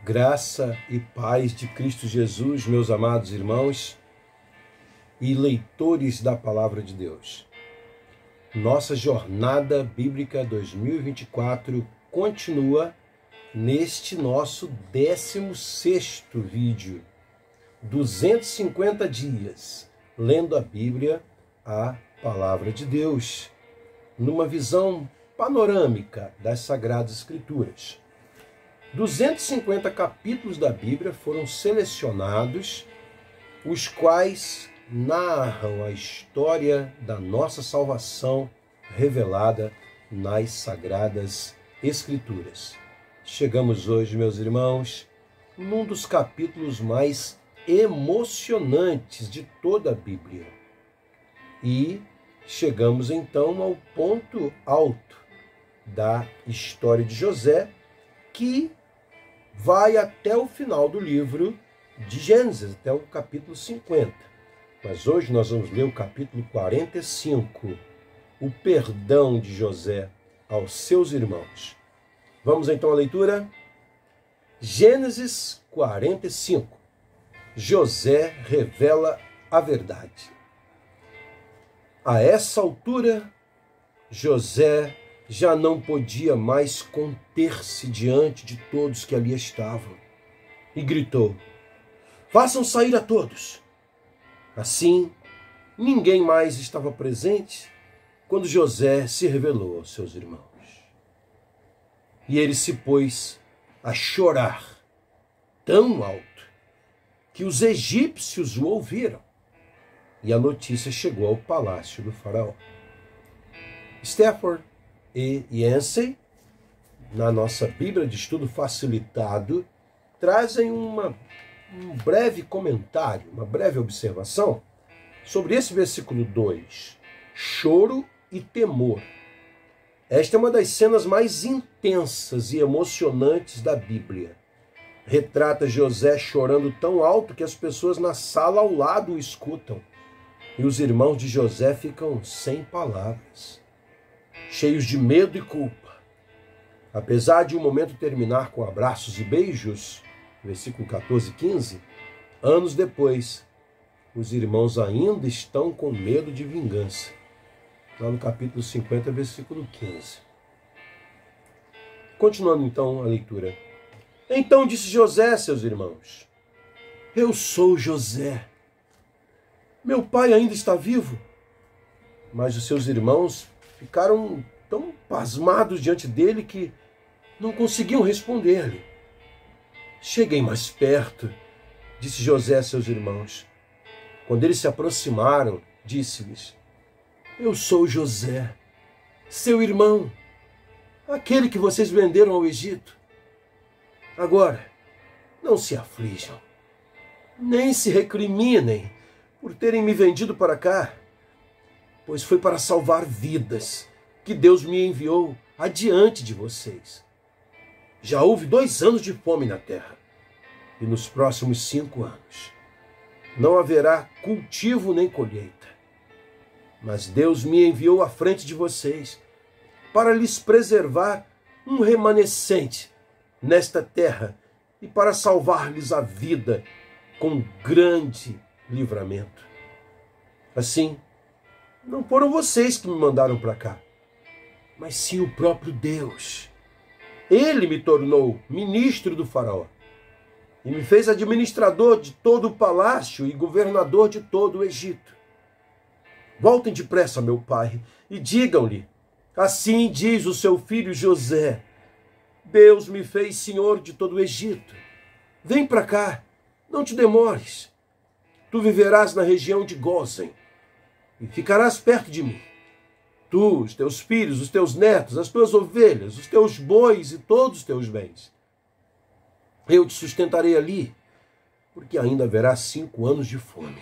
Graça e paz de Cristo Jesus, meus amados irmãos e leitores da Palavra de Deus. Nossa jornada bíblica 2024 continua neste nosso 16º vídeo. 250 dias lendo a Bíblia, a Palavra de Deus, numa visão panorâmica das Sagradas Escrituras. 250 capítulos da Bíblia foram selecionados, os quais narram a história da nossa salvação revelada nas Sagradas Escrituras. Chegamos hoje, meus irmãos, num dos capítulos mais emocionantes de toda a Bíblia. E chegamos então ao ponto alto da história de José, que vai até o final do livro de Gênesis, até o capítulo 50. Mas hoje nós vamos ler o capítulo 45, o perdão de José aos seus irmãos. Vamos então à leitura? Gênesis 45. José revela a verdade. A essa altura, José já não podia mais conter-se diante de todos que ali estavam, e gritou: façam sair a todos. Assim, ninguém mais estava presente quando José se revelou aos seus irmãos. E ele se pôs a chorar tão alto que os egípcios o ouviram, e a notícia chegou ao palácio do faraó. Stafford e Yancey, na nossa Bíblia de Estudo Facilitado, trazem um breve comentário, uma breve observação sobre esse versículo 2, choro e temor. Esta é uma das cenas mais intensas e emocionantes da Bíblia. Retrata José chorando tão alto que as pessoas na sala ao lado o escutam, e os irmãos de José ficam sem palavras, cheios de medo e culpa. Apesar de o momento terminar com abraços e beijos, versículo 14 e 15, anos depois, os irmãos ainda estão com medo de vingança. Lá no capítulo 50, versículo 15. Continuando então a leitura. Então disse José a seus irmãos: eu sou José. Meu pai ainda está vivo? Mas os seus irmãos ficaram tão pasmados diante dele que não conseguiam responder-lhe. Cheguem mais perto, disse José a seus irmãos. Quando eles se aproximaram, disse-lhes: eu sou José, seu irmão, aquele que vocês venderam ao Egito. Agora, não se aflijam, nem se recriminem por terem me vendido para cá, pois foi para salvar vidas que Deus me enviou adiante de vocês. Já houve 2 anos de fome na terra, e nos próximos 5 anos não haverá cultivo nem colheita. Mas Deus me enviou à frente de vocês para lhes preservar um remanescente nesta terra e para salvar-lhes a vida com grande livramento. Assim, não foram vocês que me mandaram para cá, mas sim o próprio Deus. Ele me tornou ministro do faraó e me fez administrador de todo o palácio e governador de todo o Egito. Voltem depressa, meu pai, e digam-lhe: assim diz o seu filho José, Deus me fez senhor de todo o Egito. Vem para cá, não te demores. Tu viverás na região de Gósen e ficarás perto de mim. Tu, os teus filhos, os teus netos, as tuas ovelhas, os teus bois e todos os teus bens. Eu te sustentarei ali, porque ainda haverá 5 anos de fome.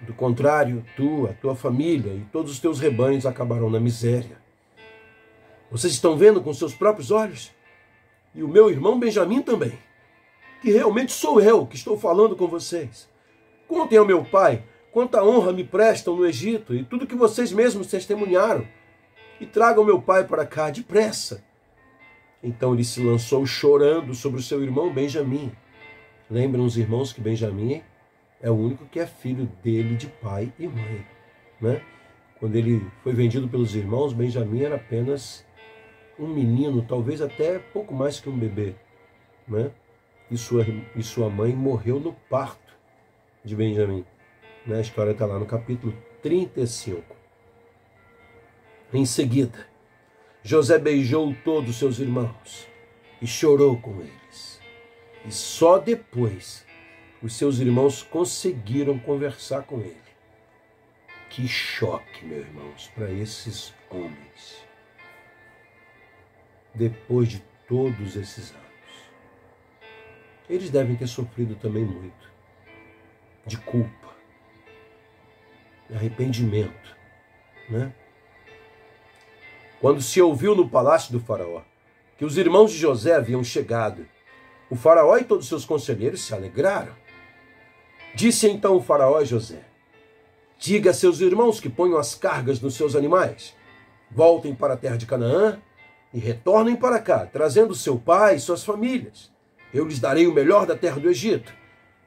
Do contrário, tu, a tua família e todos os teus rebanhos acabarão na miséria. Vocês estão vendo com seus próprios olhos? E o meu irmão Benjamim também, que realmente sou eu que estou falando com vocês. Contem ao meu pai quanta honra me prestam no Egito e tudo que vocês mesmos testemunharam. E tragam meu pai para cá depressa. Então ele se lançou chorando sobre o seu irmão Benjamim. Lembram os irmãos que Benjamim é o único que é filho dele de pai e mãe, né? Quando ele foi vendido pelos irmãos, Benjamim era apenas um menino, talvez até pouco mais que um bebê, né? E sua mãe morreu no parto de Benjamim. A história está lá no capítulo 35. Em seguida, José beijou todos os seus irmãos e chorou com eles. E só depois os seus irmãos conseguiram conversar com ele. Que choque, meus irmãos, para esses homens. Depois de todos esses anos. Eles devem ter sofrido também muito. De culpa. De arrependimento. Né? Quando se ouviu no palácio do faraó que os irmãos de José haviam chegado, o faraó e todos os seus conselheiros se alegraram. Disse então o faraó a José: diga a seus irmãos que ponham as cargas nos seus animais, voltem para a terra de Canaã e retornem para cá, trazendo seu pai e suas famílias. Eu lhes darei o melhor da terra do Egito,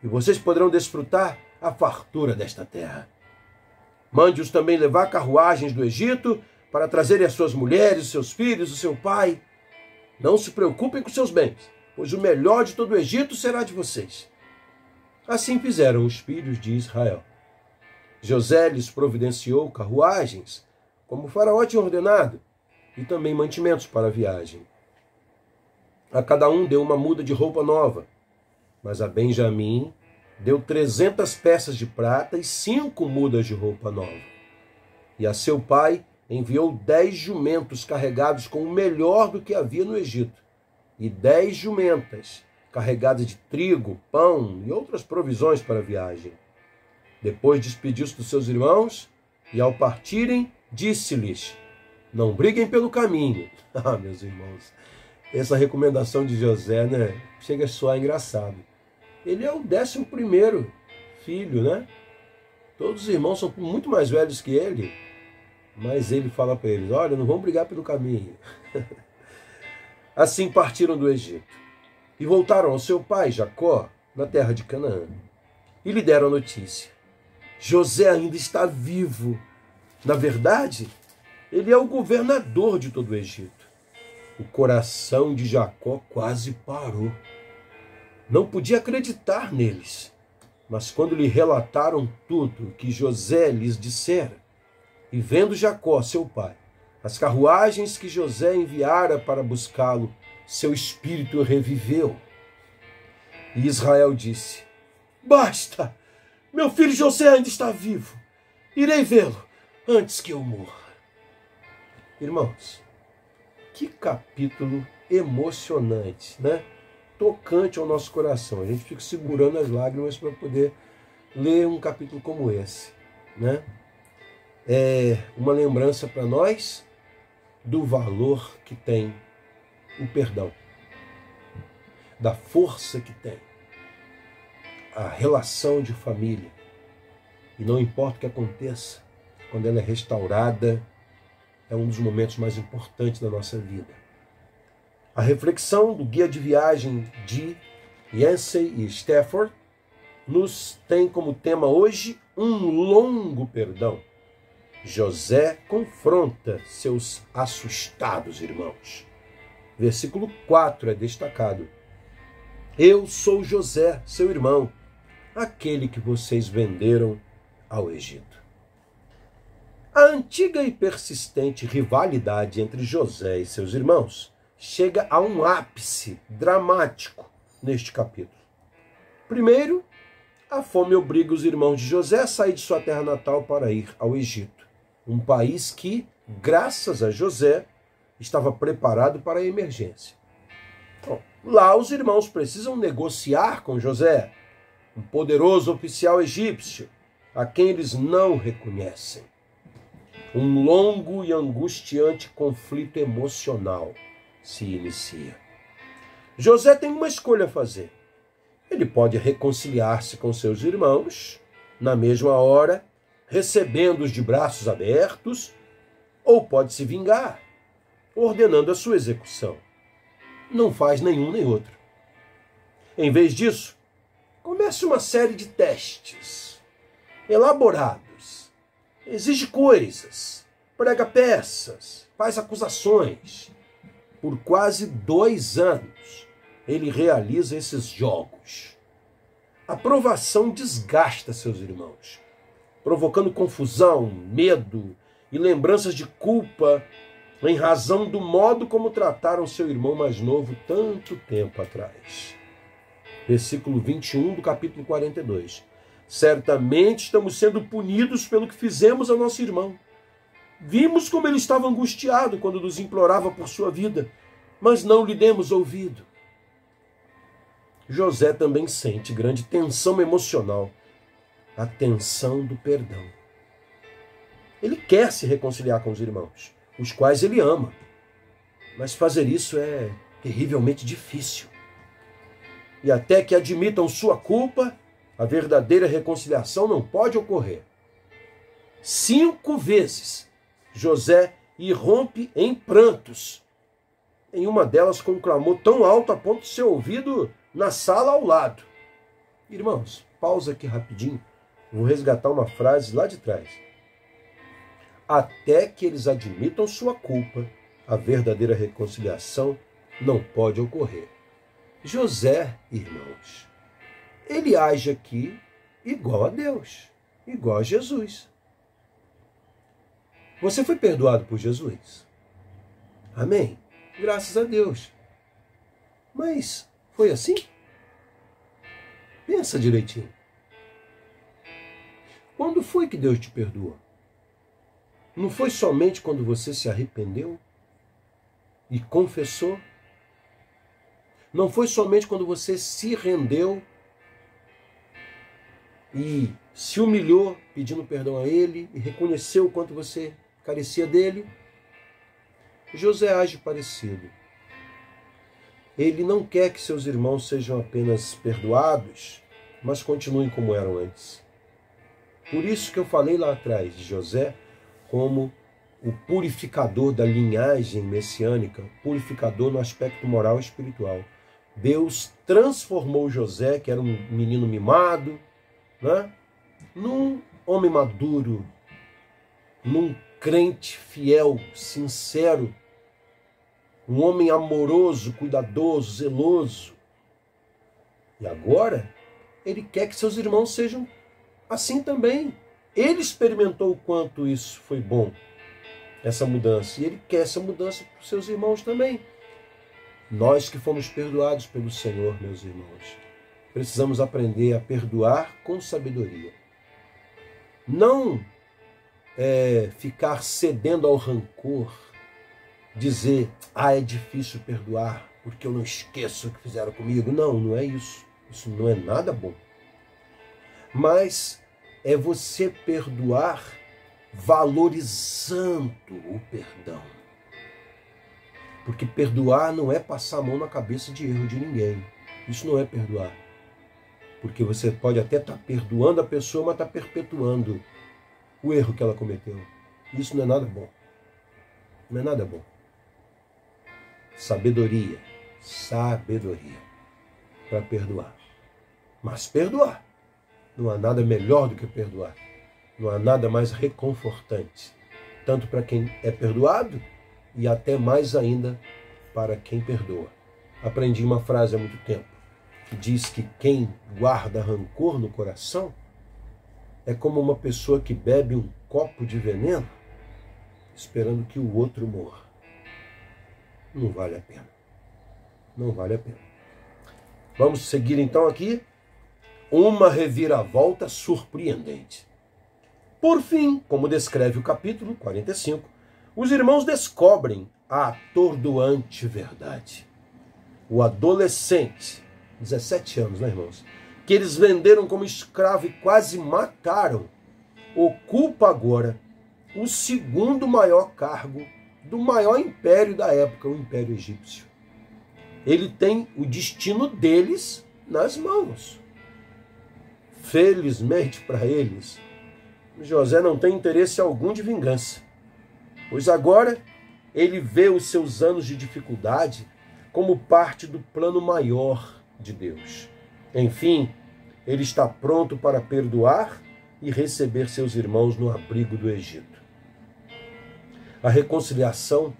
e vocês poderão desfrutar a fartura desta terra. Mande-os também levar carruagens do Egito para trazerem as suas mulheres, os seus filhos, o seu pai. Não se preocupem com seus bens, pois o melhor de todo o Egito será de vocês. Assim fizeram os filhos de Israel. José lhes providenciou carruagens, como o faraó tinha ordenado, e também mantimentos para a viagem. A cada um deu uma muda de roupa nova, mas a Benjamim deu 300 peças de prata e 5 mudas de roupa nova. E a seu pai enviou 10 jumentos carregados com o melhor do que havia no Egito, e 10 jumentas carregadas de trigo, pão e outras provisões para a viagem. Depois despediu-se dos seus irmãos e, ao partirem, disse-lhes: não briguem pelo caminho. Ah, meus irmãos, essa recomendação de José, né, chega a soar engraçado. Ele é o 11º filho, né? Todos os irmãos são muito mais velhos que ele, mas ele fala para eles: olha, não vão brigar pelo caminho. Assim partiram do Egito e voltaram ao seu pai Jacó, na terra de Canaã, e lhe deram a notícia: José ainda está vivo. Na verdade, ele é o governador de todo o Egito. O coração de Jacó quase parou. Não podia acreditar neles. Mas quando lhe relataram tudo o que José lhes dissera, e vendo Jacó, seu pai, as carruagens que José enviara para buscá-lo, seu espírito reviveu. E Israel disse: basta! Meu filho José ainda está vivo. Irei vê-lo antes que eu morra. Irmãos, que capítulo emocionante, né? Tocante ao nosso coração. A gente fica segurando as lágrimas para poder ler um capítulo como esse, né? É uma lembrança para nós do valor que tem o perdão, da força que tem a relação de família. E não importa o que aconteça, quando ela é restaurada, é um dos momentos mais importantes da nossa vida. A reflexão do guia de viagem de Yancey e Stafford nos tem como tema hoje um longo perdão. José confronta seus assustados irmãos. Versículo 4 é destacado: eu sou José, seu irmão, aquele que vocês venderam ao Egito. A antiga e persistente rivalidade entre José e seus irmãos chega a um ápice dramático neste capítulo. Primeiro, a fome obriga os irmãos de José a sair de sua terra natal para ir ao Egito, um país que, graças a José, estava preparado para a emergência. Bom, lá os irmãos precisam negociar com José, um poderoso oficial egípcio, a quem eles não reconhecem. Um longo e angustiante conflito emocional se inicia. José tem uma escolha a fazer. Ele pode reconciliar-se com seus irmãos, na mesma hora, recebendo-os de braços abertos, ou pode se vingar, ordenando a sua execução. não faz nenhum nem outro. Em vez disso, comece uma série de testes elaborados, exige coisas, prega peças, faz acusações. Por quase 2 anos, ele realiza esses jogos. A provação desgasta seus irmãos, provocando confusão, medo e lembranças de culpa em razão do modo como trataram seu irmão mais novo tanto tempo atrás. Versículo 21 do capítulo 42. Certamente estamos sendo punidos pelo que fizemos ao nosso irmão. Vimos como ele estava angustiado quando nos implorava por sua vida, mas não lhe demos ouvido. José também sente grande tensão emocional, a tensão do perdão. Ele quer se reconciliar com os irmãos, os quais ele ama, mas fazer isso é terrivelmente difícil. E até que admitam sua culpa, a verdadeira reconciliação não pode ocorrer. 5 vezes, José irrompe em prantos. Em uma delas, com um clamor tão alto a ponto de ser ouvido na sala ao lado. Irmãos, pausa aqui rapidinho. Vou resgatar uma frase lá de trás. Até que eles admitam sua culpa, a verdadeira reconciliação não pode ocorrer. José, irmãos, ele age aqui igual a Deus, igual a Jesus. Você foi perdoado por Jesus? Amém? Graças a Deus. Mas foi assim? Pensa direitinho. Quando foi que Deus te perdoou? Não foi somente quando você se arrependeu e confessou? Não foi somente quando você se rendeu e se humilhou pedindo perdão a Ele e reconheceu o quanto você carecia dele? José age parecido. Ele não quer que seus irmãos sejam apenas perdoados, mas continuem como eram antes. Por isso que eu falei lá atrás de José como o purificador da linhagem messiânica, purificador no aspecto moral e espiritual. Deus transformou José, que era um menino mimado, né, num homem maduro, num crente fiel, sincero, um homem amoroso, cuidadoso, zeloso. E agora, ele quer que seus irmãos sejam assim também. Ele experimentou o quanto isso foi bom, essa mudança. E ele quer essa mudança para os seus irmãos também. Nós que fomos perdoados pelo Senhor, meus irmãos, precisamos aprender a perdoar com sabedoria. Não ficar cedendo ao rancor, dizer, é difícil perdoar, porque eu não esqueço o que fizeram comigo. Não, não é isso. Isso não é nada bom. Mas é você perdoar valorizando o perdão. Porque perdoar não é passar a mão na cabeça de erro de ninguém. Isso não é perdoar. Porque você pode até estar perdoando a pessoa, mas está perpetuando o erro que ela cometeu. Isso não é nada bom. Não é nada bom. Sabedoria. Sabedoria. Para perdoar. Mas perdoar. Não há nada melhor do que perdoar. Não há nada mais reconfortante. Tanto para quem é perdoado e até mais ainda para quem perdoa. Aprendi uma frase há muito tempo que diz que quem guarda rancor no coração é como uma pessoa que bebe um copo de veneno esperando que o outro morra. Não vale a pena. Não vale a pena. Vamos seguir então aqui. Uma reviravolta surpreendente. Por fim, como descreve o capítulo 45, os irmãos descobrem a atordoante verdade. O adolescente, 17 anos, né, irmãos? Que eles venderam como escravo e quase mataram, ocupa agora o segundo maior cargo do maior império da época, o Império Egípcio. Ele tem o destino deles nas mãos. Felizmente para eles, José não tem interesse algum de vingança, pois agora ele vê os seus anos de dificuldade como parte do plano maior de Deus. Enfim, ele está pronto para perdoar e receber seus irmãos no abrigo do Egito. A reconciliação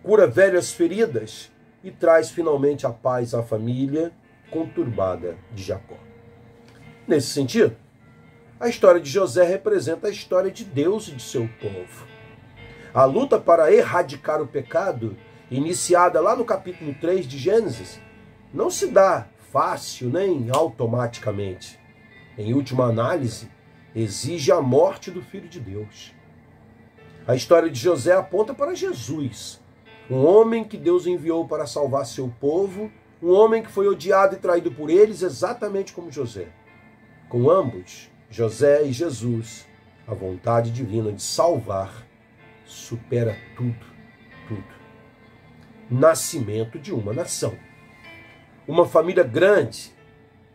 cura velhas feridas e traz finalmente a paz à família conturbada de Jacó. Nesse sentido, a história de José representa a história de Deus e de seu povo. A luta para erradicar o pecado, iniciada lá no capítulo 3 de Gênesis, não se dá fácil nem automaticamente. Em última análise, exige a morte do Filho de Deus. A história de José aponta para Jesus, um homem que Deus enviou para salvar seu povo, um homem que foi odiado e traído por eles, exatamente como José. Com ambos, José e Jesus, a vontade divina de salvar supera tudo, tudo. Nascimento de uma nação. Uma família grande,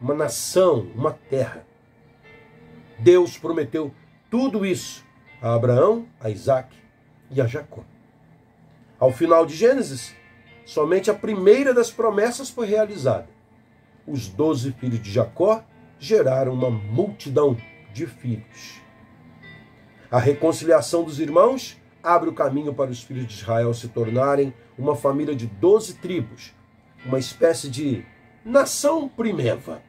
uma nação, uma terra. Deus prometeu tudo isso a Abraão, a Isaac e a Jacó. Ao final de Gênesis, somente a primeira das promessas foi realizada. Os 12 filhos de Jacó geraram uma multidão de filhos. A reconciliação dos irmãos abre o caminho para os filhos de Israel se tornarem uma família de 12 tribos, uma espécie de nação primeva.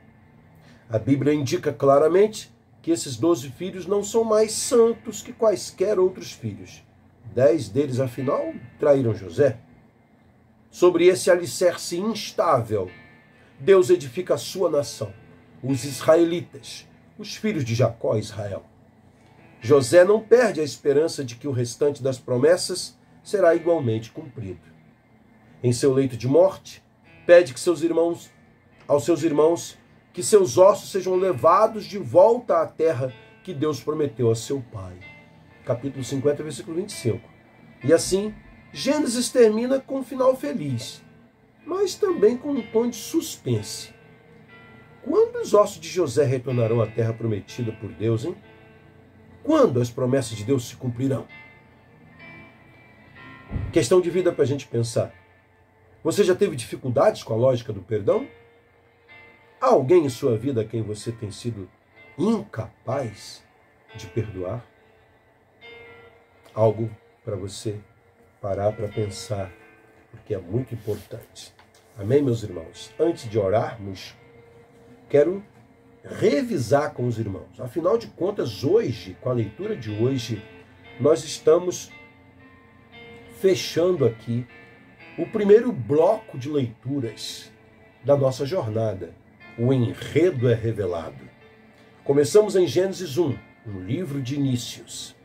A Bíblia indica claramente que esses 12 filhos não são mais santos que quaisquer outros filhos. 10 deles, afinal, traíram José. Sobre esse alicerce instável, Deus edifica a sua nação, os israelitas, os filhos de Jacó e Israel. José não perde a esperança de que o restante das promessas será igualmente cumprido. Em seu leito de morte, pede aos seus irmãos que seus ossos sejam levados de volta à terra que Deus prometeu a seu pai. Capítulo 50, versículo 25. E assim, Gênesis termina com um final feliz, mas também com um tom de suspense. Quando os ossos de José retornarão à terra prometida por Deus, hein? Quando as promessas de Deus se cumprirão? Questão de vida para a gente pensar. Você já teve dificuldades com a lógica do perdão? Há alguém em sua vida a quem você tem sido incapaz de perdoar? Algo para você parar para pensar, porque é muito importante. Amém, meus irmãos? Antes de orarmos, quero revisar com os irmãos. Afinal de contas, hoje, com a leitura de hoje, nós estamos fechando aqui o primeiro bloco de leituras da nossa jornada. O enredo é revelado. Começamos em Gênesis 1, um livro de inícios.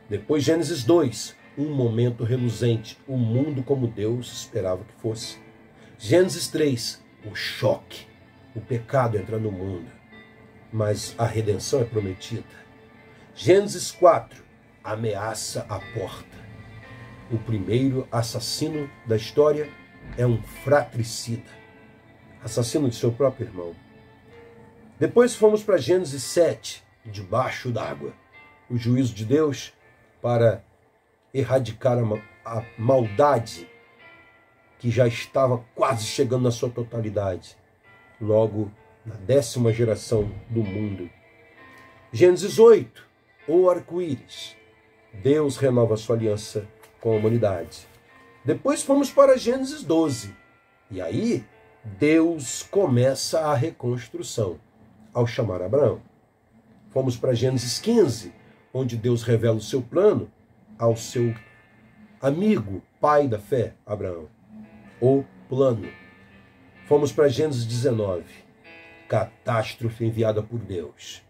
Depois Gênesis 2, um momento reluzente, o mundo como Deus esperava que fosse. Gênesis 3, o choque, o pecado entra no mundo, mas a redenção é prometida. Gênesis 4, ameaça à porta. O primeiro assassino da história é um fratricida, assassino de seu próprio irmão. Depois fomos para Gênesis 7, debaixo d'água, o juízo de Deus para erradicar a maldade que já estava quase chegando na sua totalidade, logo na 10ª geração do mundo. Gênesis 8, o arco-íris. Deus renova sua aliança com a humanidade. Depois fomos para Gênesis 12. E aí, Deus começa a reconstrução ao chamar Abraão. Fomos para Gênesis 15, onde Deus revela o seu plano ao seu amigo, pai da fé, Abraão. O plano. Fomos para Gênesis 19. Catástrofe enviada por Deus.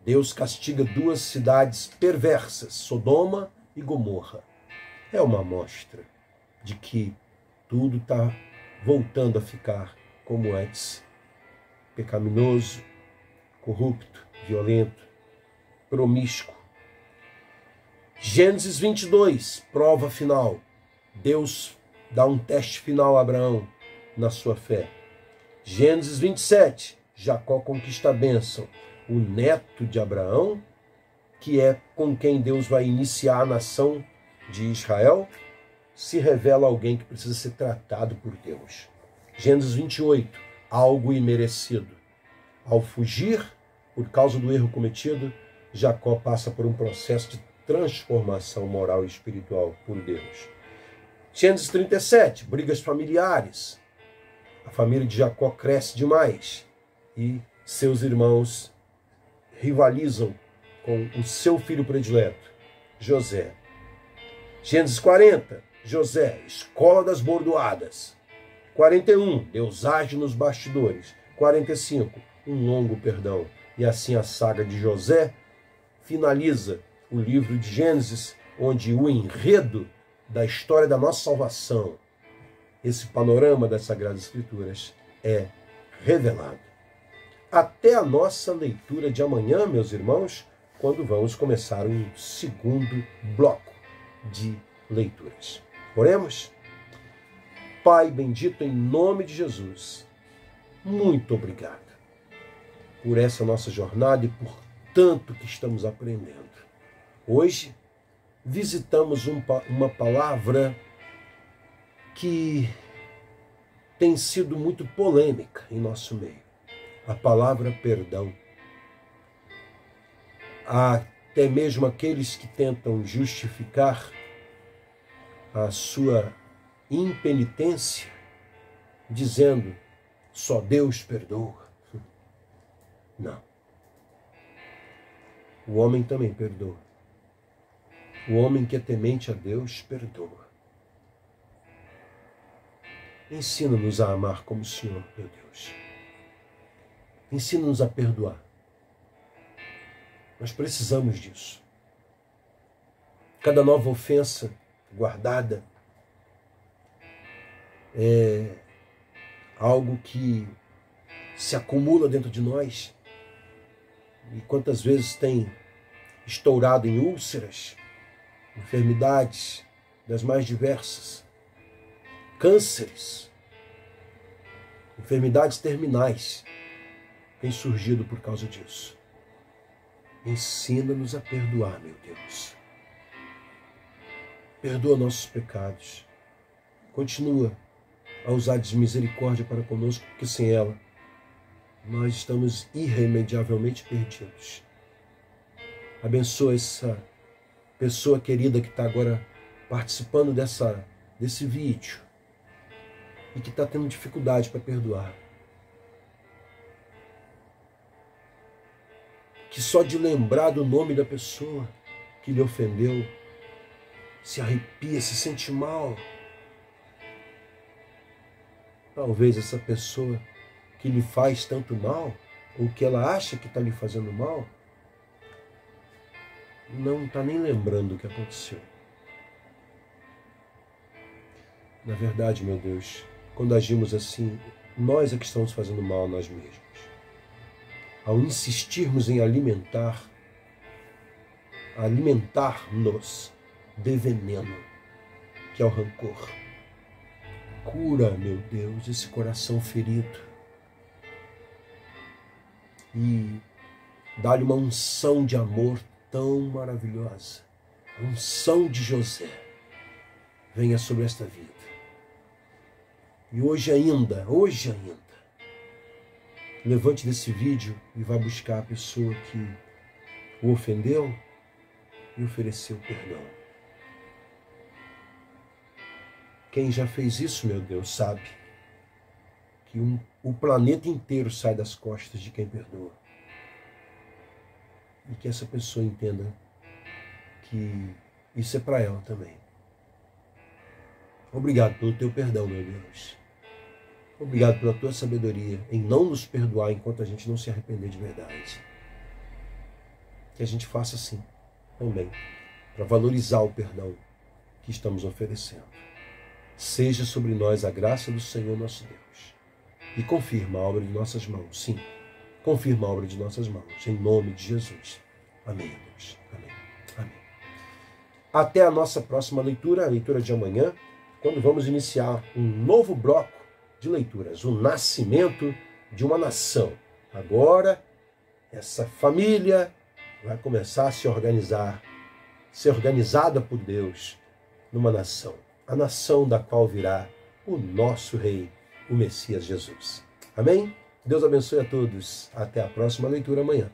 Deus castiga 2 cidades perversas, Sodoma e Gomorra. É uma amostra de que tudo está voltando a ficar como antes. Pecaminoso, corrupto, violento, promíscuo. Gênesis 22, prova final. Deus dá um teste final a Abraão na sua fé. Gênesis 27, Jacó conquista a bênção. O neto de Abraão, que é com quem Deus vai iniciar a nação de Israel, se revela alguém que precisa ser tratado por Deus. Gênesis 28, algo imerecido. Ao fugir, por causa do erro cometido, Jacó passa por um processo de transformação moral e espiritual por Deus. Gênesis 37, brigas familiares. A família de Jacó cresce demais e seus irmãos rivalizam com o seu filho predileto, José. Gênesis 40, José, escola das bordoadas. 41, Deus age nos bastidores. 45, um longo perdão. E assim a saga de José finaliza o livro de Gênesis, onde o enredo da história da nossa salvação, esse panorama das Sagradas Escrituras, é revelado. Até a nossa leitura de amanhã, meus irmãos, quando vamos começar um segundo bloco de leituras. Oremos? Pai bendito, em nome de Jesus, muito obrigado por essa nossa jornada e por tanto que estamos aprendendo. Hoje, visitamos uma palavra que tem sido muito polêmica em nosso meio. A palavra perdão. Há até mesmo aqueles que tentam justificar a sua impenitência, dizendo, só Deus perdoa. Não. O homem também perdoa. O homem que é temente a Deus perdoa. Ensina-nos a amar como o Senhor, meu Deus. Ensina-nos a perdoar. Nós precisamos disso. Cada nova ofensa guardada é algo que se acumula dentro de nós. E quantas vezes tem estourado em úlceras, enfermidades das mais diversas, cânceres, enfermidades terminais, tem surgido por causa disso. Ensina-nos a perdoar, meu Deus. Perdoa nossos pecados. Continua a usar de misericórdia para conosco, porque sem ela nós estamos irremediavelmente perdidos. Abençoa essa pessoa querida que está agora participando desse vídeo e que está tendo dificuldade para perdoar. Que só de lembrar do nome da pessoa que lhe ofendeu, se arrepia, se sente mal. Talvez essa pessoa que lhe faz tanto mal, ou que ela acha que está lhe fazendo mal, não está nem lembrando o que aconteceu. Na verdade, meu Deus, quando agimos assim, nós é que estamos fazendo mal a nós mesmos. Ao insistirmos em alimentar-nos de veneno, que é o rancor. Cura, meu Deus, esse coração ferido e dá-lhe uma unção de amor tão maravilhosa. A unção de José venha sobre esta vida. E hoje ainda, levante desse vídeo e vá buscar a pessoa que o ofendeu e ofereceu perdão. Quem já fez isso, meu Deus, sabe que o planeta inteiro sai das costas de quem perdoa. E que essa pessoa entenda que isso é para ela também. Obrigado pelo teu perdão, meu Deus. Obrigado pela tua sabedoria em não nos perdoar enquanto a gente não se arrepender de verdade. Que a gente faça assim também, para valorizar o perdão que estamos oferecendo. Seja sobre nós a graça do Senhor nosso Deus. E confirma a obra de nossas mãos. Sim, confirma a obra de nossas mãos. Em nome de Jesus. Amém, Deus. Amém. Amém. Até a nossa próxima leitura, a leitura de amanhã, quando vamos iniciar um novo bloco de leituras. O nascimento de uma nação. Agora, essa família vai começar a se organizar, ser organizada por Deus numa nação. A nação da qual virá o nosso Rei o Messias Jesus. Amém? Deus abençoe a todos. Até a próxima leitura amanhã.